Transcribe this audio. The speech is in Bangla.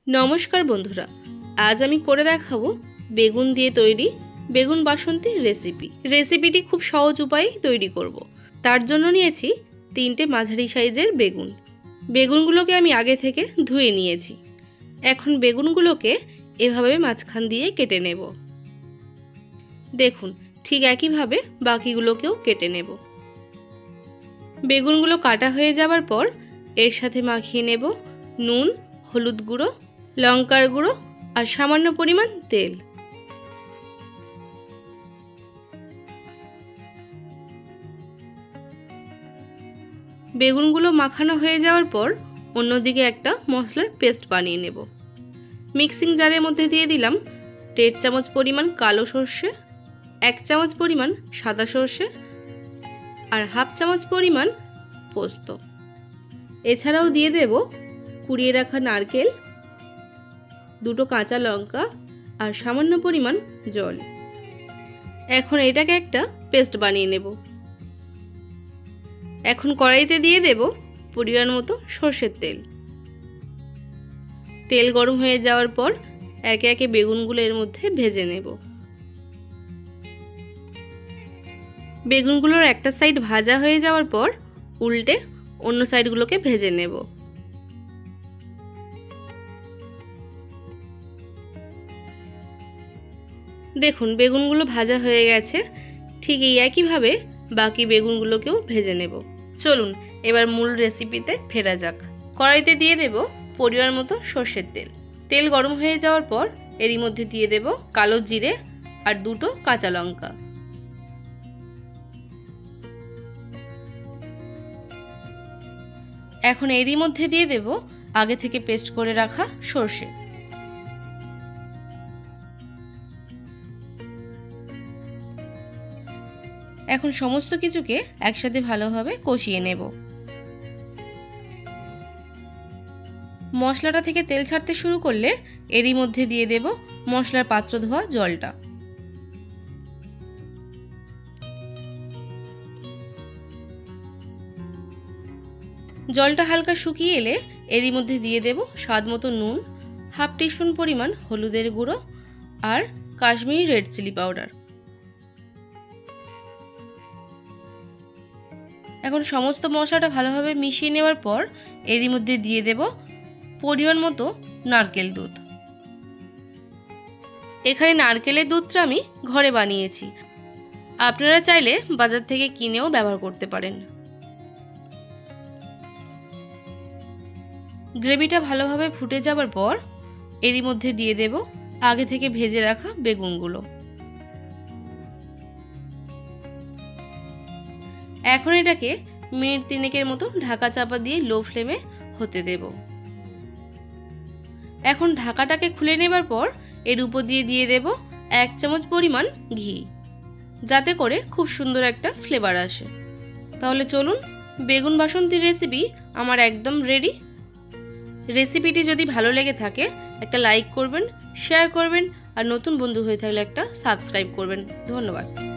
নমস্কার বন্ধুরা, আজ আমি করে দেখাবো বেগুন দিয়ে তৈরি বেগুন বাসন্তী রেসিপিটি খুব সহজ উপায়ে তৈরি করব। তার জন্য নিয়েছি 3টে মাঝারি সাইজের বেগুনগুলোকে আমি আগে থেকে ধুয়ে নিয়েছি। এখন বেগুনগুলোকে এভাবে মাঝখান দিয়ে কেটে নেব। দেখুন, ঠিক একইভাবে বাকিগুলোকেও কেটে নেব। বেগুনগুলো কাটা হয়ে যাবার পর এর সাথে মাখিয়ে নেব নুন, হলুদ গুঁড়ো, লঙ্কার গুঁড়ো আর সামান্য পরিমাণ তেল। বেগুনগুলো মাখানো হয়ে যাওয়ার পর অন্যদিকে একটা মশলার পেস্ট বানিয়ে নেব। মিক্সিং জারের মধ্যে দিয়ে দিলাম 1.5 চামচ পরিমাণ কালো সর্ষে, 1 চামচ পরিমাণ সাদা সর্ষে আর 1/2 চামচ পরিমাণ পোস্ত। এছাড়াও দিয়ে দেব কুড়িয়ে রাখা নারকেল, 2টো কাঁচা লঙ্কা আর সামান্য পরিমাণ জল। এখন এটাকে একটা পেস্ট বানিয়ে নেব। এখন কড়াইতে দিয়ে দেব পরিমাণ মতো সরষের তেল। তেল গরম হয়ে যাওয়ার পর একে একে বেগুনগুলো এর মধ্যে ভেজে নেব। বেগুনগুলোর একটা সাইড ভাজা হয়ে যাওয়ার পর উল্টে অন্য সাইডগুলোকে ভেজে নেব। দেখুন, বেগুনগুলো ভাজা হয়ে গেছে। ঠিক এই একইভাবে বাকি বেগুনগুলোকেও ভেজে নেব। চলুন এবার মূল রেসিপিতে ফেরা যাক। কড়াইতে দিয়ে দেব পরিমাণ মতো সরষের তেল। তেল গরম হয়ে যাওয়ার পর এরই মধ্যে দিয়ে দেব কালো জিরে আর 2টো কাঁচা লঙ্কা। এখন এরই মধ্যে দিয়ে দেব আগে থেকে পেস্ট করে রাখা সরষে। এখন সমস্ত কিছুকে একসাথে ভালোভাবে কষিয়ে নেব। মশলাটা থেকে তেল ছাড়তে শুরু করলে এরই মধ্যে দিয়ে দেব মশলার পাত্র ধোয়া জলটা। জলটা হালকা শুকিয়ে এলে এরই মধ্যে দিয়ে দেব স্বাদ মতো নুন, 1/2 টিস্পুন পরিমাণ হলুদের গুঁড়ো আর কাশ্মীরি রেড চিলি পাউডার। এখন সমস্ত মশলাটা ভালোভাবে মিশিয়ে নেওয়ার পর এরই মধ্যে দিয়ে দেব পরিমাণ মতো নারকেল দুধ। এখানে নারকেলের দুধটা আমি ঘরে বানিয়েছি, আপনারা চাইলে বাজার থেকে কিনেও ব্যবহার করতে পারেন। গ্রেভিটা ভালোভাবে ফুটে যাবার পর এরই মধ্যে দিয়ে দেব আগে থেকে ভেজে রাখা বেগুনগুলো। এখন এটাকে মিনিট 3 মতো ঢাকা চাপা দিয়ে লো ফ্লেমে হতে দেব। এখন ঢাকাটাকে খুলে নেবার পর এর উপর দিয়ে দেব 1 চামচ পরিমাণ ঘি, যাতে করে খুব সুন্দর একটা ফ্লেভার আসে। তাহলে চলুন, বেগুন বাসন্তী রেসিপি আমার একদম রেডি। রেসিপিটি যদি ভালো লেগে থাকে একটা লাইক করবেন, শেয়ার করবেন আর নতুন বন্ধু হয়ে থাকলে একটা সাবস্ক্রাইব করবেন। ধন্যবাদ।